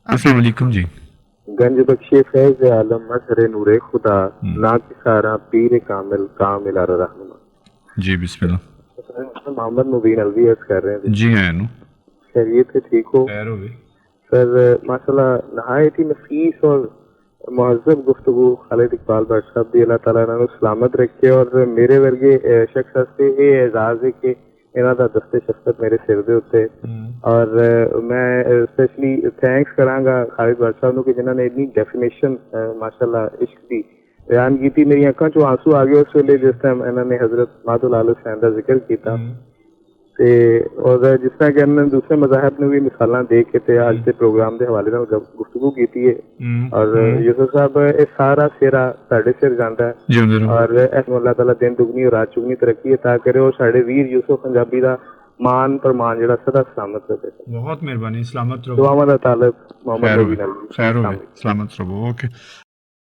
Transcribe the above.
अस्सलाम वालेकुम जी। गंज बख्शे फैज आलम मजहर नूरे खुदा ना कि सारा पीर कामिल कामिल अर रहनुमा। जी बिस्मिल्लाह। मोहम्मद मुबीन अलवी अर्ज कर रहे हैं। जी हैं नु खैरियत है, ठीक हो खैर हो गई। सर? माशाल्लाह नहायत ही नफीस और महजब गुफ्तगू खालिद इकबाल भट्ट साहब दी अल्लाह ताला इन्हां नूं सलामत रखे। और मेरे वर्गे शख्स वास्ते ये एजाज है कि इन्हां दा दस्ते शफकत मेरे सिर दे उत्ते। और मैं स्पेशली थैंक्स करांगा खालिद भट्ट साहब नूं कि जिन्हां ने इन्नी डेफिनेशन माशाल्लाह इश्क दी बयान की। मेरी अखां चों आंसू आ गए उस वेले जिस टाइम इन्हां ने हजरत मादुल आल हुसैन दा जिक्र किया। ਤੇ ਔਰ ਜਿਸ ਤਰ੍ਹਾਂ ਕਿ ਇਹਨਾਂ ਨੇ ਦੂਸਰੇ ਮਜ਼ਾਹਬ ਨੂੰ ਵੀ ਮਿਸਾਲਾਂ ਦੇ ਕੇ ਤੇ ਅੱਜ ਦੇ ਪ੍ਰੋਗਰਾਮ ਦੇ ਹਵਾਲੇ ਨਾਲ ਗੁਫ਼ਤਗੂ ਕੀਤੀ ਹੈ। ਔਰ ਯੂਸੁਫ ਸਾਹਿਬ ਇਹ ਸਾਰਾ ਸਿਰਾ ਸਾਡੇ ਸਿਰ ਜਾਂਦਾ ਹੈ ਔਰ ਇਸ ਨੂੰ ਅੱਲਾਹ ਤਾਲਾ ਦਿਨ ਦੁਗਣੀ ਔਰ ਰਾਤ ਚੁਗਣੀ ਤਰੱਕੀ ਅਤਾ ਕਰੇ ਔਰ ਸਾਡੇ ਵੀਰ ਯੂਸੁਫ ਪੰਜਾਬੀ ਦਾ मान प्रमान ਜਿਹੜਾ सदा सलामत रहे। बहुत मेहरबानी, सलामत रहो। दुआवां दा तालब मोहम्मद खैर नबी हो नाल। खैर हो सलामत रहो। ओके।